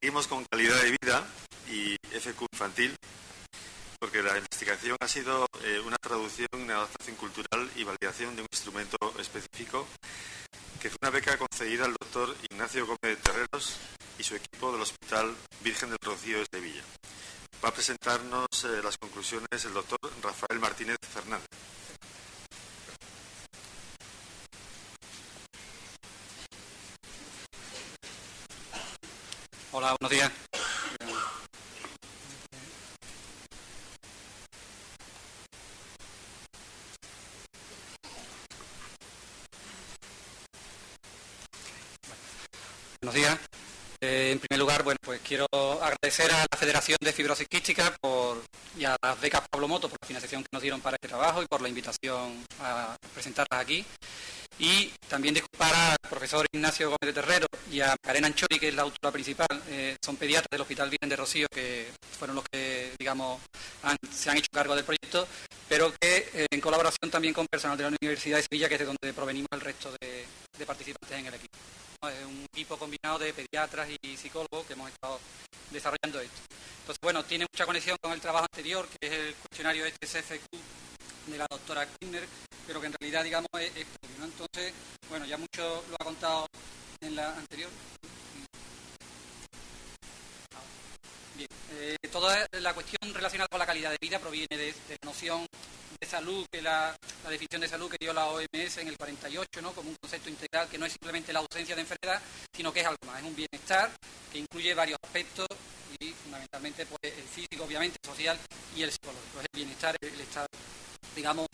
Seguimos con calidad de vida y FQ infantil, porque la investigación ha sido una traducción, una adaptación cultural y validación de un instrumento específico, que fue una beca concedida al doctor Ignacio Gómez de Terreros y su equipo del Hospital Virgen del Rocío de Sevilla. Va a presentarnos las conclusiones el doctor Rafael Martínez Fernández. Hola, buenos días. Buenos días. En primer lugar, bueno, pues quiero agradecer a la Federación de Fibrosis Quística y a las becas Pablo Moto por la financiación que nos dieron para este trabajo y por la invitación a presentarlas aquí. Y también disculpar al profesor Ignacio Gómez de Terrero y a Karen Anchori, que es la autora principal. Son pediatras del Hospital Virgen de Rocío, que fueron los que, digamos, se han hecho cargo del proyecto, pero que en colaboración también con personal de la Universidad de Sevilla, que es de donde provenimos el resto de participantes en el equipo. Es un equipo combinado de pediatras y psicólogos que hemos estado desarrollando esto. Entonces, bueno, tiene mucha conexión con el trabajo anterior, que es el cuestionario CFQ de la doctora Kirchner, pero que en realidad, digamos, es previo, ¿no? Entonces, bueno, ya mucho lo ha contado en la anterior. Bien, toda la cuestión relacionada con la calidad de vida proviene de la noción de salud, que la definición de salud que dio la OMS en el 48, ¿no? Como un concepto integral que no es simplemente la ausencia de enfermedad, sino que es algo más, es un bienestar que incluye varios aspectos y fundamentalmente pues, el físico, obviamente, el social y el psicológico. Es el bienestar, el estar, digamos,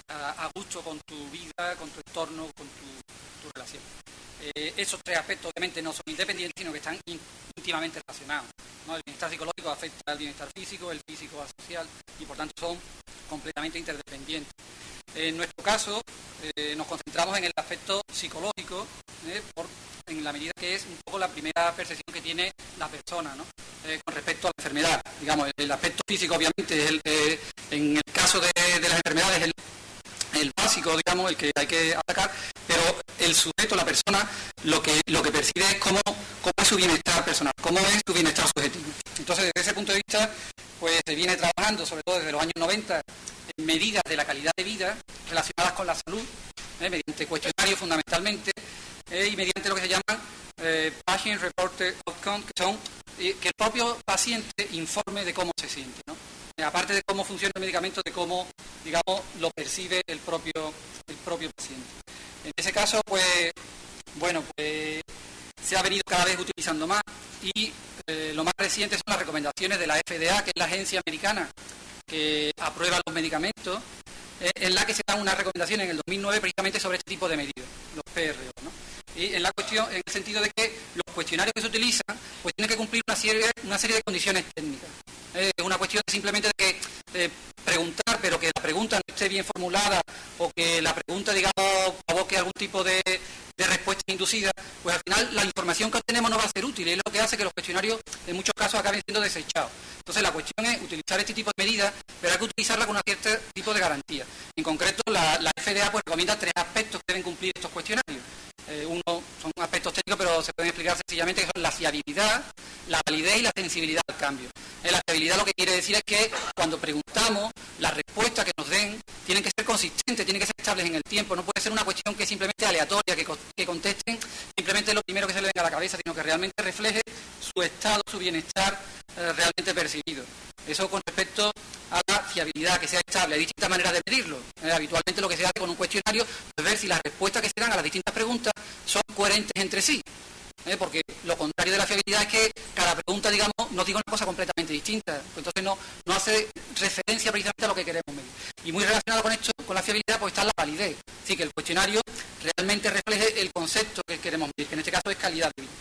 a gusto con tu vida, con tu entorno, con tu relación. Esos tres aspectos obviamente no son independientes, sino que están íntimamente relacionados, ¿no? El bienestar psicológico afecta al bienestar físico, el físico al social, y por tanto son completamente interdependientes. En nuestro caso, nos concentramos en el aspecto psicológico, en la medida que es un poco la primera percepción que tiene la persona, ¿no? Con respecto a la enfermedad. Digamos, el aspecto físico obviamente es en el caso de las enfermedades el básico, digamos, el que hay que atacar, pero el sujeto, la persona, lo que percibe es cómo es su bienestar personal, cómo es su bienestar subjetivo. Entonces, desde ese punto de vista, pues se viene trabajando, sobre todo desde los años 90, en medidas de la calidad de vida relacionadas con la salud, mediante cuestionarios fundamentalmente, y mediante lo que se llaman Patient Reported Outcomes, que son que el propio paciente informe de cómo se siente, ¿no? Aparte de cómo funciona el medicamento, de cómo, digamos, lo percibe el propio paciente. En ese caso, pues, bueno, pues se ha venido cada vez utilizando más y lo más reciente son las recomendaciones de la FDA, que es la agencia americana que aprueba los medicamentos, en la que se dan unas recomendaciones en el 2009 precisamente sobre este tipo de medidas, los PRO, ¿no? Y en el sentido de que los cuestionarios que se utilizan pues tienen que cumplir una serie de condiciones técnicas. Es una cuestión simplemente de que preguntar, pero que la pregunta no esté bien formulada o que la pregunta, digamos, provoque algún tipo de respuesta inducida, pues al final la información que obtenemos no va a ser útil y es lo que hace que los cuestionarios en muchos casos acaben siendo desechados. Entonces la cuestión es utilizar este tipo de medidas, pero hay que utilizarla con un cierto tipo de garantía. En concreto, la FDA pues recomienda 3 aspectos que deben cumplir estos cuestionarios. Uno son aspectos técnicos, pero se pueden explicar sencillamente, que son la fiabilidad, la validez y la sensibilidad al cambio. La fiabilidad lo que quiere decir es que cuando preguntamos, las respuestas que nos den tienen que ser consistentes, tienen que ser estables en el tiempo, no puede ser una cuestión que es simplemente aleatoria, que contesten simplemente lo primero que se le venga a la cabeza, sino que realmente refleje su estado, su bienestar realmente percibido. Eso con respecto a la fiabilidad, que sea estable. Hay distintas maneras de medirlo. Habitualmente lo que se hace con un cuestionario es ver si las respuestas que se dan a las distintas preguntas son coherentes entre sí. Porque lo contrario de la fiabilidad es que cada pregunta, digamos, nos diga una cosa completamente distinta. Entonces no hace referencia precisamente a lo que queremos medir. Y muy relacionado con esto, con la fiabilidad, pues está la validez. Así que el cuestionario realmente refleje el concepto que queremos medir, que en este caso es calidad de vida.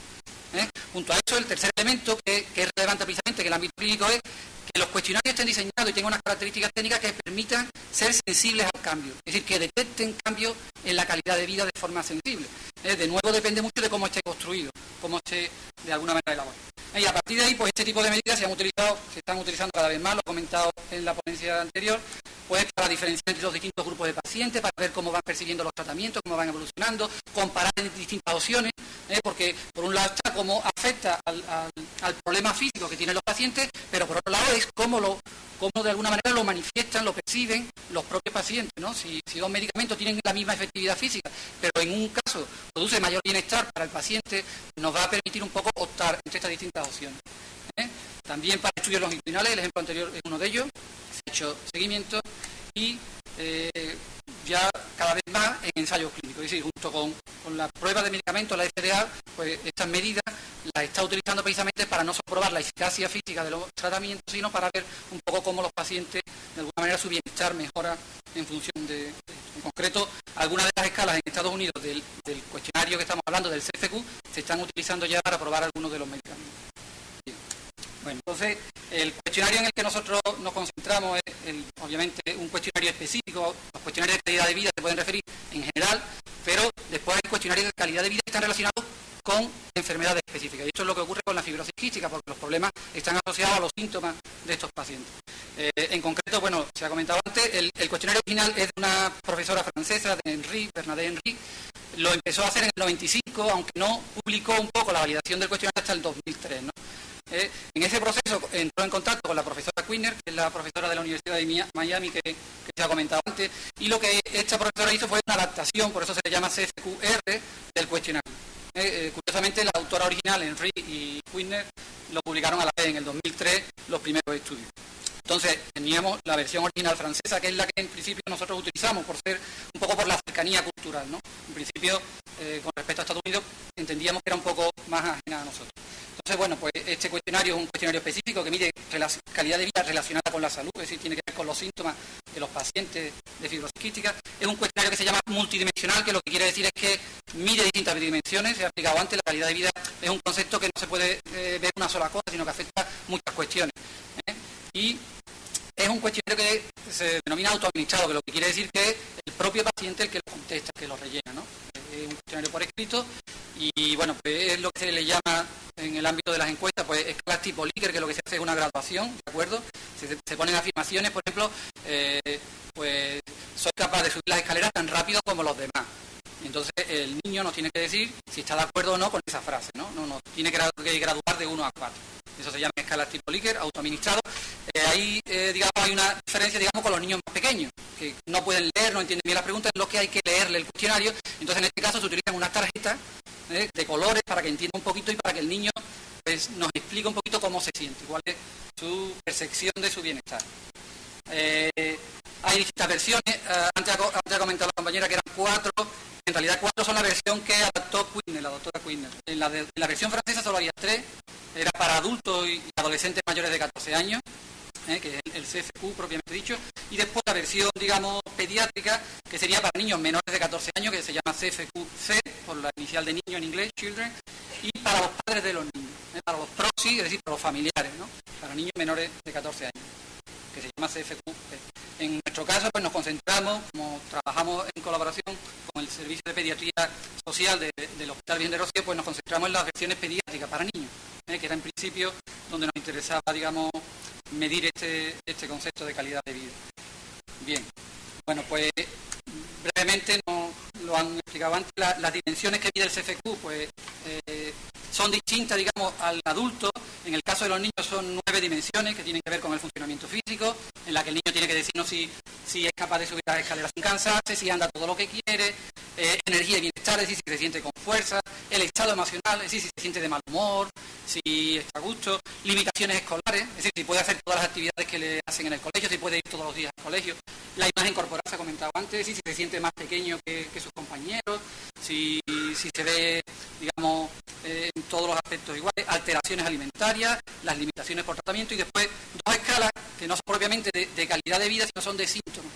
Junto a esto, el tercer elemento que es relevante precisamente en el ámbito clínico es que los cuestionarios estén diseñados y tengan unas características técnicas que permitan ser sensibles al cambio, es decir, que detecten cambios en la calidad de vida de forma sensible. De nuevo depende mucho de cómo esté construido, cómo esté de alguna manera elaborado. Y a partir de ahí, pues este tipo de medidas se están utilizando cada vez más, lo he comentado en la ponencia anterior, pues para diferenciar entre los distintos grupos de pacientes, para ver cómo van percibiendo los tratamientos, cómo van evolucionando, comparar distintas opciones, porque por un lado está cómo afecta al problema físico que tienen los pacientes, pero por otro lado es cómo de alguna manera lo manifiestan, lo perciben los propios pacientes, ¿no? Si dos medicamentos tienen la misma efectividad física, pero en un caso produce mayor bienestar para el paciente, nos va a permitir un poco optar entre estas distintas opciones. También para estudios longitudinales, el ejemplo anterior es uno de ellos, se ha hecho seguimiento y ya cada vez más en ensayos clínicos, es decir, junto con la prueba de medicamentos, la FDA, pues estas medidas las está utilizando precisamente para no solo probar la eficacia física de los tratamientos, sino para ver un poco cómo los pacientes, de alguna manera, su bienestar mejora en función de esto. En concreto, algunas de las escalas en Estados Unidos del cuestionario que estamos hablando, del CFQ, se están utilizando ya para probar algunos de los medicamentos. Bien. Bueno, entonces, el cuestionario en el que nosotros nos concentramos es, obviamente, un cuestionario específico. Los cuestionarios de calidad de vida se pueden referir en general, pero después hay cuestionarios de calidad de vida que están relacionados con enfermedades específicas. Y esto es lo que ocurre con la fibrosis quística, porque los problemas están asociados a los síntomas de estos pacientes. En concreto, bueno, se ha comentado antes, el cuestionario original es de una profesora francesa, de Henry, Bernadette Henry. Lo empezó a hacer en el 95, aunque no publicó un poco la validación del cuestionario hasta el 2003, ¿no? En ese proceso entró en contacto con la profesora Quinner, que es la profesora de la Universidad de Miami que se ha comentado antes, y lo que esta profesora hizo fue una adaptación, por eso se le llama CFQR, del cuestionario. Curiosamente, la autora original, Henry y Quinner, lo publicaron a la vez en el 2003, los primeros estudios. Entonces, teníamos la versión original francesa, que es la que en principio nosotros utilizamos, por ser un poco por la cercanía cultural, ¿no? En principio, con respecto a Estados Unidos, entendíamos que era un poco más ajena a nosotros. Entonces, bueno, pues este cuestionario es un cuestionario específico que mide calidad de vida relacionada con la salud, es decir, tiene que ver con los síntomas de los pacientes de fibrosis quística. Es un cuestionario que se llama multidimensional, que lo que quiere decir es que mide distintas dimensiones. Se ha explicado antes, la calidad de vida es un concepto que no se puede ver una sola cosa, sino que afecta muchas cuestiones. Y es un cuestionario que se denomina autoadministrado, que lo que quiere decir que es el propio paciente el que lo contesta, el que lo rellena, ¿no? Es un cuestionario por escrito y, bueno, pues es lo que se le llama en el ámbito de las encuestas, pues escalas tipo Likert, que lo que se hace es una graduación, ¿de acuerdo? Se ponen afirmaciones, por ejemplo, pues soy capaz de subir las escaleras tan rápido como los demás. Entonces el niño nos tiene que decir si está de acuerdo o no con esa frase, ¿no? No tiene que graduar de 1 a 4. Eso se llama escalas tipo Likert, autoadministrado. Ahí, digamos, hay una diferencia, digamos, con los niños más pequeños, que no pueden leer, no entienden bien las preguntas, es lo que hay que leerle el cuestionario. Entonces, en este caso, se utilizan unas tarjetas de colores para que entienda un poquito y para que el niño, pues, nos explique un poquito cómo se siente, cuál es su percepción de su bienestar. Hay distintas versiones, antes ha comentado la compañera que eran 4, en realidad 4 son la versión que adaptó Quinner, la doctora Quinner. En la versión francesa solo había 3, era para adultos y adolescentes mayores de 14 años, que es el CFQ propiamente dicho, y después la versión, digamos, pediátrica, que sería para niños menores de 14 años, que se llama CFQ-C, por la inicial de niño en inglés, children, y para los padres de los niños, para los proxy, es decir, para los familiares, ¿no? Para niños menores de 14 años, que se llama CFQ-C. En nuestro caso, pues nos concentramos, como trabajamos en colaboración con el Servicio de Pediatría Social del Hospital Virgen de Rocío, pues nos concentramos en las versiones pediátricas para niños, que era en principio donde nos interesaba, digamos, medir este concepto de calidad de vida. Bien, bueno, pues brevemente no lo han explicado antes, las dimensiones que mide el CFQ, pues son distintas, digamos, al adulto. En el caso de los niños son 9 dimensiones que tienen que ver con el funcionamiento físico, en la que el niño tiene que decirnos si es capaz de subir las escaleras sin cansarse, si anda todo lo que quiere, energía y bienestar, es decir, si se siente con fuerza, el estado emocional, es decir, si se siente de mal humor, si está a gusto, limitaciones escolares, es decir, si puede hacer todas las actividades que le hacen en el colegio, si puede ir todos los días al colegio, la imagen corporal se ha comentado antes, es decir, si se siente más pequeño que sus compañeros, si se ve, digamos, en todos los aspectos iguales, alteraciones alimentarias, las limitaciones por tratamiento y después 2 escalas que no son propiamente de calidad de vida, sino son de síntomas,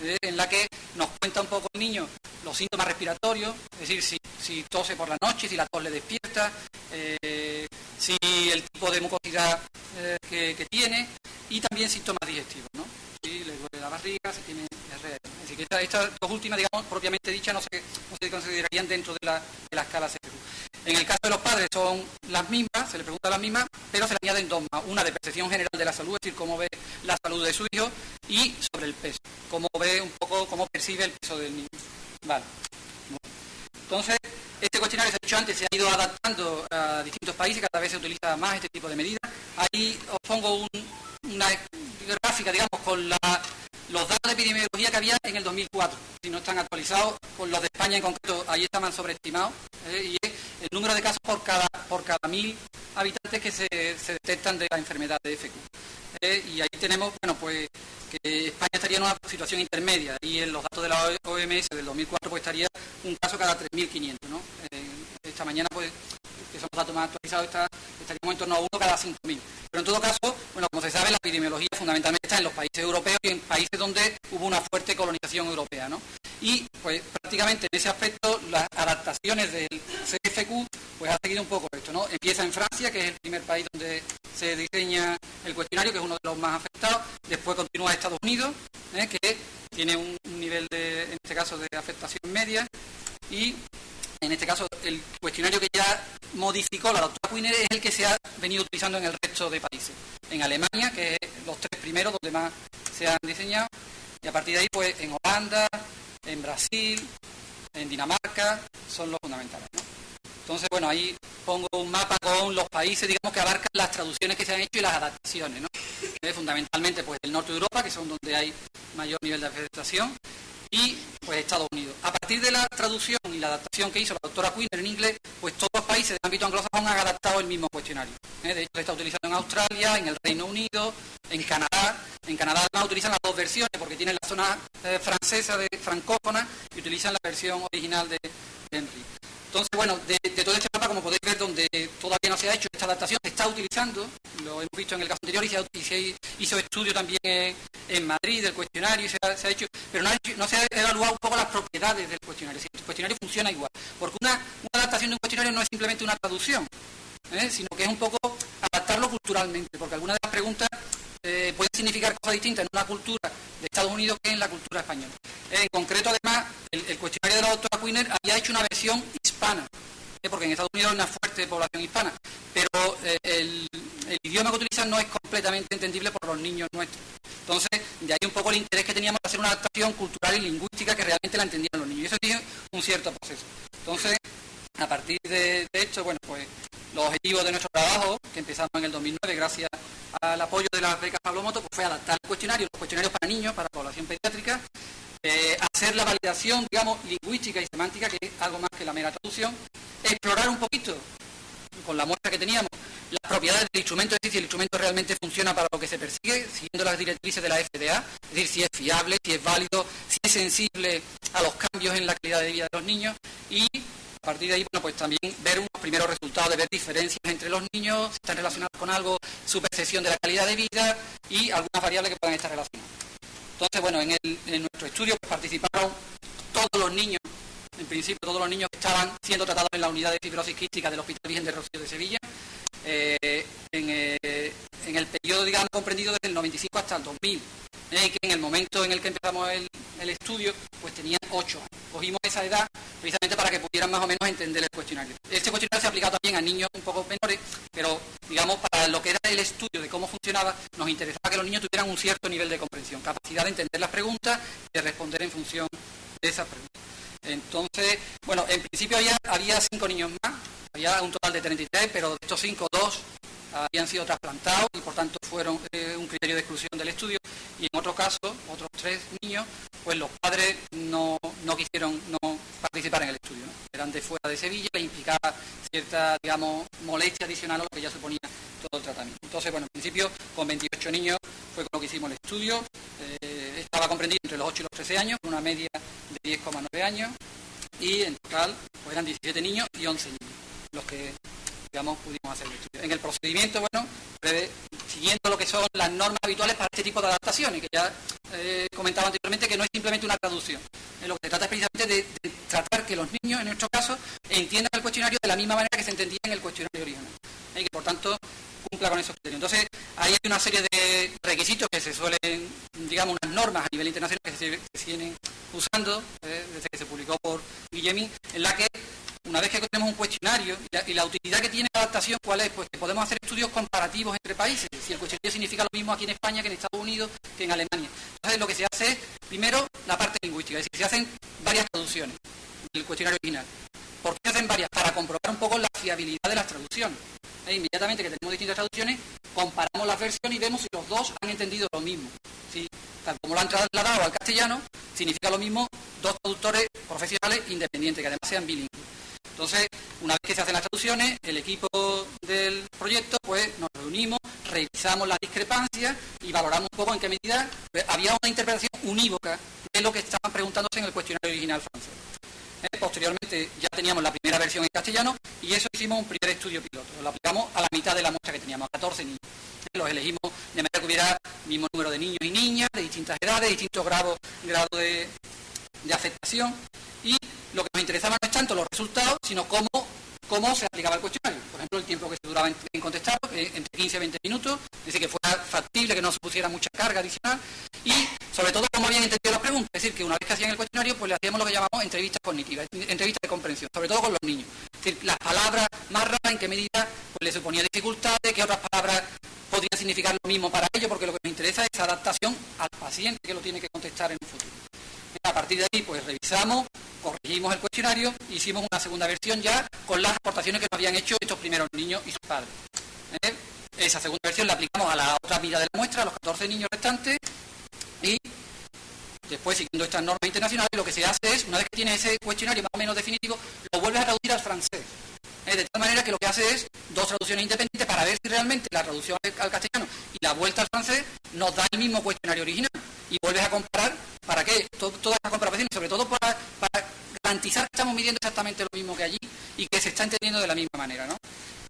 en la que nos cuenta un poco el niño los síntomas respiratorios, es decir, si tose por la noche, si la tos le despierta, si el tipo de mucosidad que tiene y también síntomas digestivos, ¿no? Si le duele la barriga, si tiene diarrea. Así que estas 2 últimas, digamos, propiamente dichas, no se considerarían dentro de la escala CFQ. En el caso de los padres son las mismas, se les pregunta las mismas, pero se le añaden dos más. Una de percepción general de la salud, es decir, cómo ve la salud de su hijo, y sobre el peso, cómo ve un poco, cómo percibe el peso del niño. Vale. Entonces, este cuestionario, se ha dicho antes, se ha ido adaptando a distintos países, cada vez se utiliza más este tipo de medidas. Ahí os pongo una gráfica, digamos, con los datos de epidemiología que había en el 2004. Si no están actualizados, con los de España en concreto, ahí estaban sobreestimados, y es el número de casos por cada 1000 habitantes que se detectan de la enfermedad de FQ. Y ahí tenemos, bueno, pues que España estaría en una situación intermedia, y en los datos de la OMS del 2004 pues estaría un caso cada 3.500, ¿no? Esta mañana, pues, que son los datos más actualizados, estaríamos en torno a uno cada 5.000. Pero en todo caso, bueno, como se sabe, la epidemiología fundamentalmente está en los países europeos y en países donde hubo una fuerte colonización europea, ¿no? Y pues prácticamente en ese aspecto las adaptaciones del CFQ pues ha seguido un poco esto, ¿no? Empieza en Francia, que es el primer país donde se diseña el cuestionario, que es uno de los más afectados. Después continúa Estados Unidos, que tiene un nivel de, en este caso, de afectación media. Y en este caso el cuestionario que ya modificó la doctora Quiner es el que se ha venido utilizando en el resto de países. En Alemania, que es los tres primeros donde más se han diseñado, y a partir de ahí pues en Holanda, en Brasil, en Dinamarca, son los fundamentales, ¿no? Entonces, bueno, ahí pongo un mapa con los países, digamos, que abarcan las traducciones que se han hecho y las adaptaciones, ¿no? Fundamentalmente, pues, el norte de Europa, que son donde hay mayor nivel de afectación, y, pues, Estados Unidos. A partir de la traducción y la adaptación que hizo la doctora Quiner en inglés, pues todos los países del ámbito anglosajón han adaptado el mismo cuestionario. De hecho, se está utilizando en Australia, en el Reino Unido, en Canadá. En Canadá además utilizan las dos versiones, porque tienen la zona francesa de francófona y utilizan la versión original de Henry. Entonces, bueno, de todo este mapa, como podéis ver, donde todavía no se ha hecho esta adaptación, se está utilizando, lo hemos visto en el caso anterior, y se hizo estudio también en Madrid del cuestionario, y se ha hecho, pero no se ha evaluado un poco las propiedades del cuestionario. Si el cuestionario funciona igual, porque una adaptación de un cuestionario no es simplemente una traducción, sino que es un poco adaptarlo culturalmente, porque algunas de las preguntas pueden significar cosas distintas en una cultura de Estados Unidos que en la cultura española. En concreto, además, el cuestionario de la doctora Quiner había hecho una versión hispana, porque en Estados Unidos hay una fuerte población hispana, pero el idioma que utilizan no es completamente entendible por los niños nuestros. Entonces, de ahí un poco el interés que teníamos de hacer una adaptación cultural y lingüística que realmente la entendieran los niños. Y eso tiene un cierto proceso. Entonces, a partir de esto, bueno, pues los objetivos de nuestro trabajo, que empezamos en el 2009, gracias al apoyo de las becas Pablo Moto, pues fue adaptar el cuestionario, los cuestionarios para niños, para población pediátrica, hacer la validación, digamos, lingüística y semántica, que es algo más que la mera traducción, explorar un poquito, con la muestra que teníamos, las propiedades del instrumento, es decir, si el instrumento realmente funciona para lo que se persigue, siguiendo las directrices de la FDA, es decir, si es fiable, si es válido, si es sensible a los cambios en la calidad de vida de los niños, y a partir de ahí, bueno, pues también ver unos primeros resultados, de ver diferencias entre los niños, si están relacionados con algo, su percepción de la calidad de vida y algunas variables que puedan estar relacionadas. Entonces, bueno, en nuestro estudio pues, participaron todos los niños, en principio todos los niños que estaban siendo tratados en la unidad de fibrosis quística del Hospital Virgen de Rocío de Sevilla, en el periodo, digamos, comprendido desde el 95 hasta el 2000, que en el momento en el que empezamos el estudio, pues tenían 8 años. Cogimos esa edad precisamente para que pudieran más o menos entender el cuestionario. Este cuestionario se ha aplicado también a niños un poco menores, pero, digamos, para lo que era el estudio de cómo funcionaba, nos interesaba que los niños tuvieran un cierto nivel de comprensión, capacidad de entender las preguntas y de responder en función de esas preguntas. Entonces, bueno, en principio había 5 niños más, había un total de 33, pero de estos 5, 2 habían sido trasplantados y por tanto fueron un criterio de exclusión del estudio, y en otro caso, otros 3 niños, pues los padres no quisieron participar en el estudio, ¿no? Eran de fuera de Sevilla, les implicaba cierta, digamos, molestia adicional a lo que ya suponía todo el tratamiento. Entonces, bueno, en principio, con 28 niños fue con lo que hicimos el estudio, estaba comprendido entre los 8 y los 13 años, con una media de 10,9 años, y en total pues eran 17 niños y 11 niños los que, digamos, pudimos hacer el estudio. En el procedimiento, bueno, siguiendo lo que son las normas habituales para este tipo de adaptaciones, que ya comentaba anteriormente, que no es simplemente una traducción. Lo que se trata es precisamente de tratar que los niños, en nuestro caso, entiendan el cuestionario de la misma manera que se entendía en el cuestionario original, y que, por tanto, cumpla con esos criterios. Entonces, ahí hay una serie de requisitos que se suelen, digamos, unas normas a nivel internacional que se siguen usando desde que se publicó por Guillemín, en la que una vez que tenemos un cuestionario, y la utilidad que tiene la adaptación, ¿cuál es? Pues que podemos hacer estudios comparativos entre países. Si el cuestionario significa lo mismo aquí en España que en Estados Unidos, que en Alemania. Entonces lo que se hace es, primero, la parte lingüística, es decir, se hacen varias traducciones del cuestionario original. ¿Por qué se hacen varias? Para comprobar un poco la fiabilidad de las traducciones. Inmediatamente que tenemos distintas traducciones, comparamos las versiones y vemos si los dos han entendido lo mismo. Si, tal como lo han trasladado al castellano, significa lo mismo dos traductores profesionales independientes, que además sean bilingües. Entonces, una vez que se hacen las traducciones, el equipo del proyecto, pues nos reunimos, revisamos las discrepancias y valoramos un poco en qué medida había una interpretación unívoca de lo que estaban preguntándose en el cuestionario original francés. Posteriormente ya teníamos la primera versión en castellano y eso hicimos un primer estudio piloto. Lo aplicamos a la mitad de la muestra que teníamos, a 14 niños. Los elegimos de manera que hubiera el mismo número de niños y niñas, de distintas edades, distintos grados de afectación. Y lo que nos interesaba no es tanto los resultados, sino cómo se aplicaba el cuestionario. Por ejemplo, el tiempo que se duraba en contestar, entre 15 y 20 minutos, es decir, que fuera factible, que no se pusiera mucha carga adicional, y sobre todo cómo habían entendido las preguntas. Es decir, que una vez que hacían el cuestionario, pues le hacíamos lo que llamamos entrevistas cognitivas, entrevistas de comprensión, sobre todo con los niños. Es decir, las palabras más raras, en qué medida pues les suponía dificultades, qué otras palabras podrían significar lo mismo para ellos, porque lo que nos interesa es esa adaptación al paciente que lo tiene que contestar en un futuro. A partir de ahí, pues revisamos, corregimos el cuestionario, hicimos una segunda versión ya con las aportaciones que nos habían hecho estos primeros niños y sus padres. Esa segunda versión la aplicamos a la otra mitad de la muestra, a los 14 niños restantes, y después, siguiendo estas normas internacionales, lo que se hace es, una vez que tiene ese cuestionario más o menos definitivo, lo vuelves a traducir al francés. De tal manera que lo que hace es dos traducciones independientes para ver si realmente la traducción al castellano y la vuelta al francés nos da el mismo cuestionario original. Y vuelves a comparar, ¿para qué? Todas las comparaciones, sobre todo para garantizar que estamos midiendo exactamente lo mismo que allí y que se está entendiendo de la misma manera, ¿no?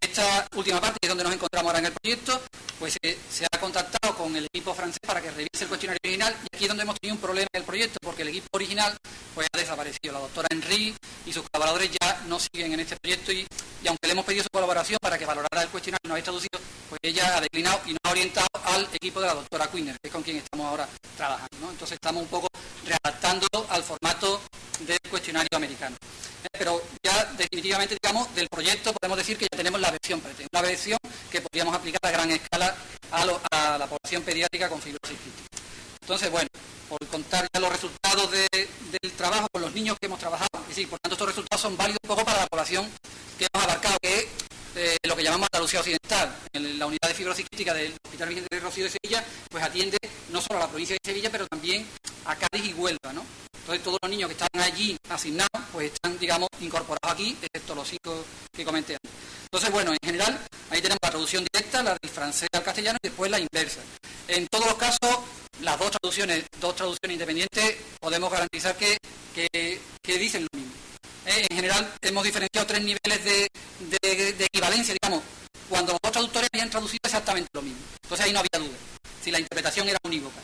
Esta última parte, que es donde nos encontramos ahora en el proyecto, pues se ha contactado con el equipo francés para que revise el cuestionario original, y aquí es donde hemos tenido un problema en el proyecto, porque el equipo original pues ha desaparecido. La doctora Henry y sus colaboradores ya no siguen en este proyecto, y aunque le hemos pedido su colaboración para que valorara el cuestionario y nos habéis traducido, pues ella ha declinado y nos ha orientado al equipo de la doctora Quinner, que es con quien estamos ahora trabajando, ¿no? Entonces estamos un poco readaptando al formato del cuestionario americano. Pero ya definitivamente, digamos, del proyecto podemos decir que ya tenemos la versión pretén, una versión que podríamos aplicar a gran escala a la población pediátrica con fibrosis quística. Entonces, bueno, por contar ya los resultados del trabajo con los niños que hemos trabajado, es decir, por tanto estos resultados son válidos un poco para la población que hemos abarcado, que es lo que llamamos Andalucía Occidental. En la unidad de fibrosis quística del Hospital Virgen de Rocío de Sevilla, pues atiende no solo a la provincia de Sevilla, pero también a Cádiz y Huelva, ¿no? Entonces todos los niños que están allí asignados, pues están, digamos, incorporados aquí, excepto los 5 que comenté antes. Entonces, bueno, en general, ahí tenemos la traducción directa, la del francés al castellano, y después la inversa. En todos los casos, las dos traducciones independientes, podemos garantizar que dicen lo mismo. En general, hemos diferenciado 3 niveles de equivalencia, digamos, cuando los dos traductores habían traducido exactamente lo mismo. Entonces ahí no había duda, si la interpretación era unívoca.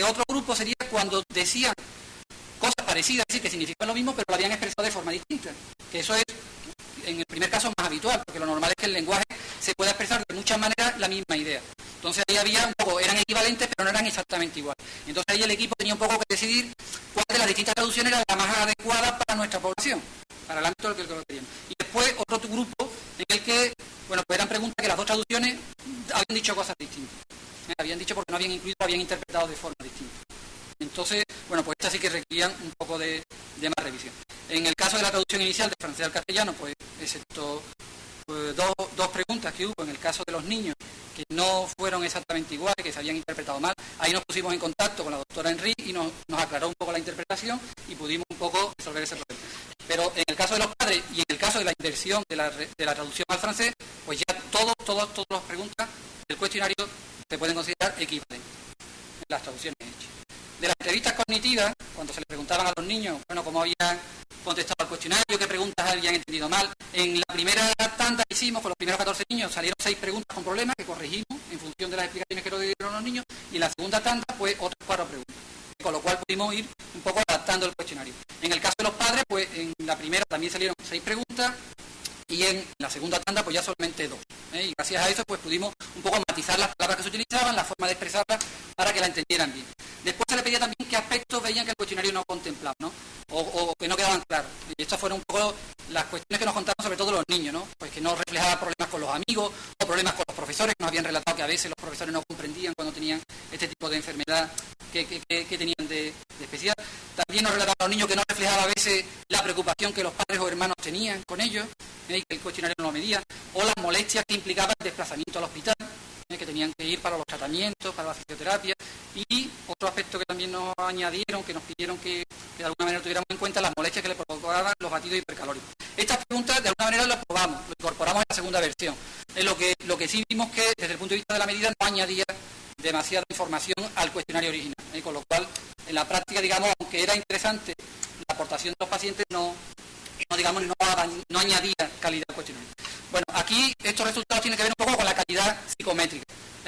Otro grupo sería cuando decían cosas parecidas, es decir, que significan lo mismo, pero lo habían expresado de forma distinta. Que eso es, en el primer caso, más habitual, porque lo normal es que el lenguaje se pueda expresar de muchas maneras la misma idea. Entonces ahí había un poco, eran equivalentes, pero no eran exactamente iguales. Entonces ahí el equipo tenía un poco que decidir cuál de las distintas traducciones era la más adecuada para nuestra población, para el ámbito del que lo queríamos. Y después otro grupo en el que, bueno, pues eran preguntas que las dos traducciones habían dicho cosas distintas. Habían dicho porque no habían incluido, habían interpretado de forma distinta. Entonces, bueno, pues estas sí que requerían un poco de más revisión. En el caso de la traducción inicial de francés al castellano, pues excepto dos preguntas que hubo en el caso de los niños que no fueron exactamente iguales, que se habían interpretado mal, ahí nos pusimos en contacto con la doctora Henry y nos aclaró un poco la interpretación y pudimos un poco resolver ese problema. Pero en el caso de los padres y en el caso de la inversión de la traducción al francés, pues ya todas las preguntas del cuestionario se pueden considerar equivalentes en las traducciones hechas. De las entrevistas cognitivas, cuando se les preguntaban a los niños, bueno, cómo habían contestado al cuestionario, qué preguntas habían entendido mal. En la primera tanda que hicimos con los primeros 14 niños salieron 6 preguntas con problemas que corregimos en función de las explicaciones que nos dieron los niños, y en la segunda tanda pues otras 4 preguntas. Con lo cual pudimos ir un poco adaptando el cuestionario. En el caso de los padres, pues en la primera también salieron 6 preguntas, y en la segunda tanda pues ya solamente 2. Y gracias a eso pues pudimos un poco matizar las palabras que se utilizaban, la forma de expresarlas, para que la entendieran bien. Después se le pedía también qué aspectos veían que el cuestionario no contemplaba, ¿no? O que no quedaban claros. Y estas fueron un poco las cuestiones que nos contaron sobre todo los niños, ¿no? Pues que no reflejaba problemas con los amigos o problemas con los profesores, que nos habían relatado que a veces los profesores no comprendían cuando tenían este tipo de enfermedad que tenían de especial. También nos relataban los niños que no reflejaba a veces la preocupación que los padres o hermanos tenían con ellos, que el cuestionario no lo medía, o las molestias que implicaba el desplazamiento al hospital, que tenían que ir para los tratamientos, para la fisioterapia. Y otro aspecto que también nos añadieron, que nos pidieron que de alguna manera tuviéramos en cuenta, las molestias que le provocaban los batidos hipercalóricos. Estas preguntas de alguna manera las probamos, lo incorporamos en la segunda versión. Lo que sí vimos que desde el punto de vista de la medida no añadía demasiada información al cuestionario original, con lo cual en la práctica, digamos, aunque era interesante la aportación de los pacientes, no añadía calidad al cuestionario. Bueno, aquí estos resultados tienen que ver un poco con la calidad psicométrica.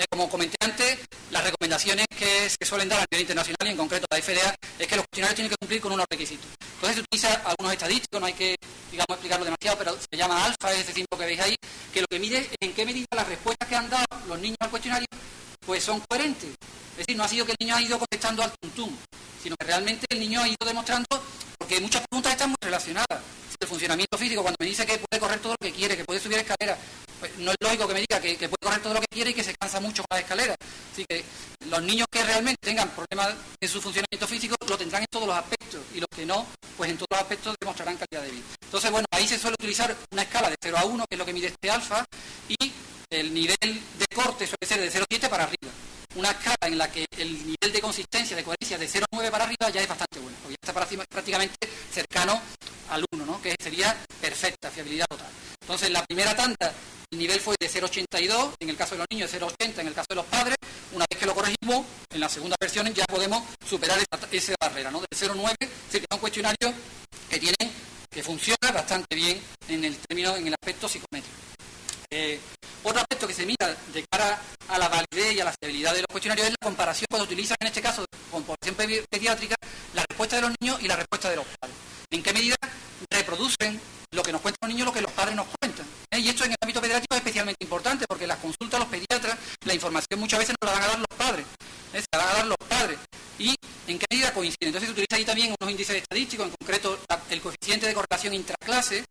Como comenté antes, las recomendaciones que se suelen dar a nivel internacional y en concreto la FDA es que los cuestionarios tienen que cumplir con unos requisitos. Entonces se utiliza algunos estadísticos, no hay que, digamos, explicarlo demasiado, pero se llama alfa, es ese símbolo que veis ahí, que lo que mide es en qué medida las respuestas que han dado los niños al cuestionario pues son coherentes. Es decir, no ha sido que el niño ha ido contestando al tuntum, sino que realmente el niño ha ido demostrando, porque muchas preguntas están muy relacionadas. El funcionamiento físico, cuando me dice que puede correr todo lo que quiere, que puede subir escaleras, pues no es lógico que me diga que puede correr todo lo que quiere y que se cansa mucho con las escaleras. Así que los niños que realmente tengan problemas en su funcionamiento físico lo tendrán en todos los aspectos, y los que no, pues en todos los aspectos demostrarán calidad de vida. Entonces, bueno, ahí se suele utilizar una escala de 0 a 1, que es lo que mide este alfa, y el nivel de corte suele ser de 0,7 para arriba. Una escala en la que el nivel de consistencia, de coherencia de 0,9 para arriba ya es bastante bueno, porque ya está prácticamente cercano al 1, ¿no? Que sería perfecta, fiabilidad total. Entonces, en la primera tanda el nivel fue de 0,82, en el caso de los niños de 0,80, en el caso de los padres. Una vez que lo corregimos, en la segunda versión ya podemos superar esa barrera, ¿no? Del 0,9, es decir, que es un cuestionario que funciona bastante bien en el aspecto psicométrico. Otro aspecto que se mira de cara a la validez y a la fiabilidad de los cuestionarios es la comparación cuando utilizan, en este caso, con población pediátrica, la respuesta de los niños y la respuesta de los padres. ¿En qué medida reproducen lo que nos cuentan los niños, lo que los padres nos cuentan? Y esto en el ámbito pediátrico es especialmente importante, porque las consultas a los pediatras, la información muchas veces nos la van a dar los padres. Se la van a dar los padres. ¿Y en qué medida coinciden? Entonces se utiliza ahí también unos índices estadísticos, en concreto el coeficiente de correlación intraclase,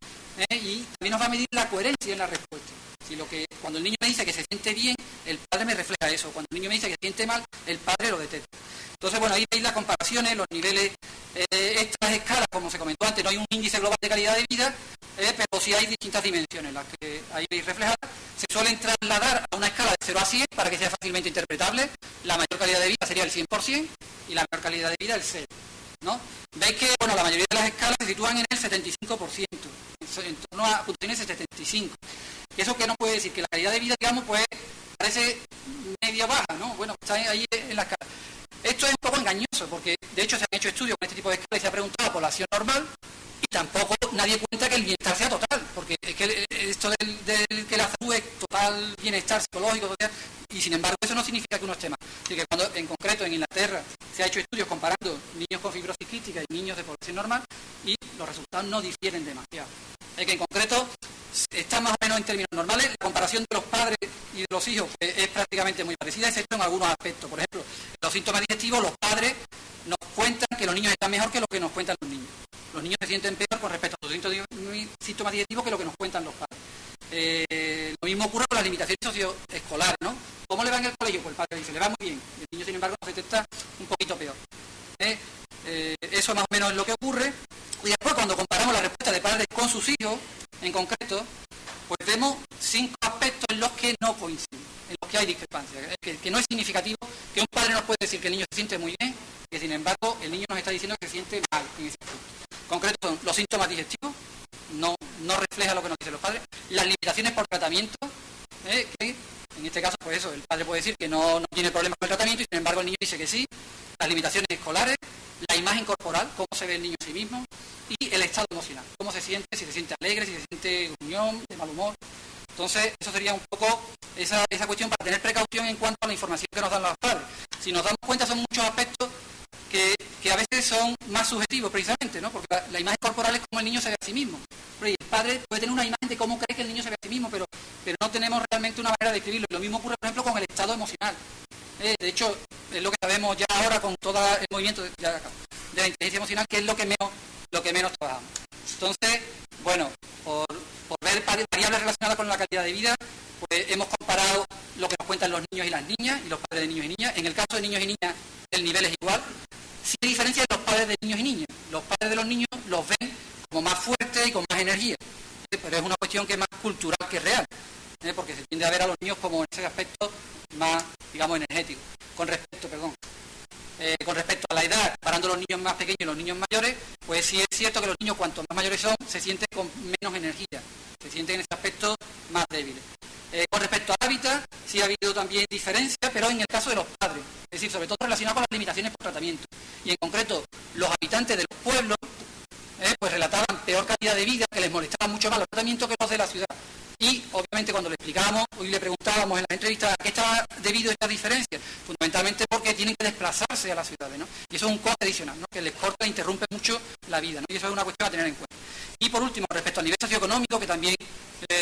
y también nos va a medir la coherencia en la respuesta. Si cuando el niño me dice que se siente bien, el padre me refleja eso. Cuando el niño me dice que se siente mal, el padre lo detecta. Entonces, bueno, ahí veis las comparaciones, los niveles, estas escalas, como se comentó antes, no hay un índice global de calidad de vida, pero sí hay distintas dimensiones, las que ahí veis reflejadas. Se suelen trasladar a una escala de 0 a 100 para que sea fácilmente interpretable. La mayor calidad de vida sería el 100% y la menor calidad de vida el 0, ¿no? Veis que, bueno, la mayoría de las escalas se sitúan en el 75%, en torno a puntuaciones de 75%. Eso que no puede decir que la calidad de vida, digamos, pues parece media baja, ¿no? Bueno, está ahí en la escala. Esto es un poco engañoso, porque de hecho se han hecho estudios con este tipo de escala y se ha preguntado a la población normal, y tampoco nadie cuenta que el bienestar sea total, porque es que esto del que la salud es total bienestar psicológico, social, y sin embargo eso no significa que uno esté mal. Así que cuando en concreto en Inglaterra se ha hecho estudios comparando niños con fibrosis quística y niños de población normal, y los resultados no difieren demasiado. Es que en concreto está más o menos en términos normales. La comparación de los padres y de los hijos es prácticamente muy parecida, excepto en algunos aspectos. Por ejemplo, en los síntomas digestivos, los padres nos cuentan que los niños están mejor que lo que nos cuentan los niños. Los niños se sienten peor con respecto a los síntomas digestivos que lo que nos cuentan los padres. Lo mismo ocurre con las limitaciones socioescolares, ¿no? ¿Cómo le va en el colegio? Pues el padre dice, le va muy bien. El niño, sin embargo, se detecta un poquito peor. Eso más o menos es lo que ocurre. Y después, cuando comparamos la respuesta de padres con sus hijos, en concreto, pues vemos 5 aspectos en los que no coinciden, en los que hay discrepancia, que no es significativo, que un padre nos puede decir que el niño se siente muy bien, que sin embargo el niño nos está diciendo que se siente mal en ese punto. En concreto son los síntomas digestivos, no refleja lo que nos dicen los padres, las limitaciones por tratamiento, que en este caso pues eso, el padre puede decir que no tiene problemas con el tratamiento y sin embargo el niño dice que sí, las limitaciones escolares, la imagen corporal, cómo se ve el niño a sí mismo, y el estado emocional, cómo se siente, si se siente alegre, si se siente gruñón, de mal humor. Entonces, eso sería un poco esa cuestión para tener precaución en cuanto a la información que nos dan los padres. Si nos damos cuenta, son muchos aspectos que a veces son más subjetivos, precisamente, ¿no? Porque la imagen corporal es como el niño se ve a sí mismo. Pero el padre puede tener una imagen de cómo cree que el niño se ve a sí mismo, pero no tenemos realmente una manera de describirlo. Lo mismo ocurre, por ejemplo, con el estado emocional. De hecho, es lo que sabemos ya ahora con todo el movimiento de la inteligencia emocional, que es lo que menos trabajamos. Entonces, bueno, por ver variables relacionadas con la calidad de vida, pues hemos comparado lo que nos cuentan los niños y las niñas y los padres de niños y niñas. En el caso de niños y niñas, el nivel es igual. Sí hay diferencia de los padres de niños y niñas. Los padres de los niños los ven como más fuertes y con más energía. Pero es una cuestión que es más cultural que real, porque se tiende a ver a los niños como en ese aspecto más, digamos, energético. Con respecto a la edad, comparando los niños más pequeños y los niños mayores, pues sí es cierto que los niños cuanto más mayores son, se sienten con menos energía, se sienten en ese aspecto más débiles. Con respecto al hábitat, sí ha habido también diferencias, pero en el caso de los padres, es decir, sobre todo relacionado con las limitaciones por tratamiento. Y en concreto, los habitantes de los pueblos, pues relataban peor calidad de vida, que les molestaban mucho más los tratamientos que los de la ciudad. Y obviamente cuando le explicábamos y le preguntábamos en las entrevistas a qué estaba debido esta diferencia, fundamentalmente porque tienen que desplazarse a las ciudades, ¿no? Y eso es un coste adicional, ¿no? Que les corta e interrumpe mucho la vida, ¿no? Y eso es una cuestión a tener en cuenta. Y por último, respecto al nivel socioeconómico, que también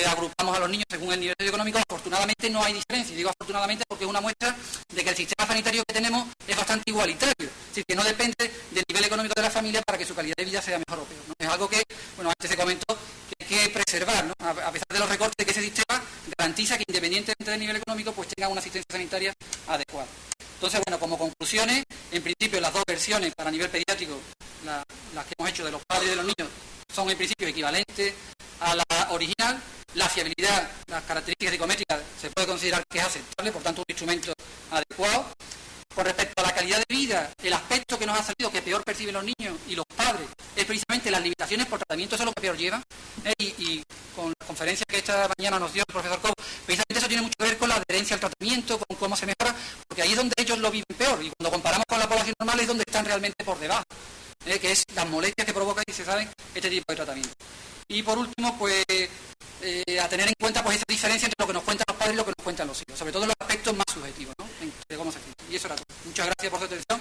agrupamos a los niños según el nivel socioeconómico, afortunadamente no hay diferencia. Y digo afortunadamente porque es una muestra de que el sistema sanitario que tenemos es bastante igualitario. Es decir, que no depende del nivel económico de la familia para que su calidad de vida sea mejor o peor, ¿no? Es algo que, bueno, antes se comentó, que hay que preservar, ¿no? A pesar de los recortes, que ese sistema garantiza que independientemente del nivel económico, pues tenga una asistencia sanitaria adecuada. Entonces, bueno, como conclusiones, en principio las dos versiones para nivel pediátrico, las que hemos hecho de los padres y de los niños, son en principio equivalentes a la original. La fiabilidad, las características psicométricas, se puede considerar que es aceptable, por tanto un instrumento adecuado. Con respecto a la calidad de vida, el aspecto que nos ha salido que peor perciben los niños y los padres es precisamente las limitaciones por tratamiento, eso es lo que peor llevan. Y con la conferencia que esta mañana nos dio el profesor Cobo, precisamente eso tiene mucho que ver con la adherencia al tratamiento, con cómo se mejora, porque ahí es donde ellos lo viven peor, y cuando comparamos con la población normal es donde están realmente por debajo, que es las molestias que provoca, y se saben, este tipo de tratamiento. Y por último, pues a tener en cuenta pues esa diferencia entre lo que nos cuentan los padres y lo que nos cuentan los hijos, sobre todo en los aspectos más subjetivos, ¿no? De cómo se siente. Y eso era todo. Muchas gracias por su atención.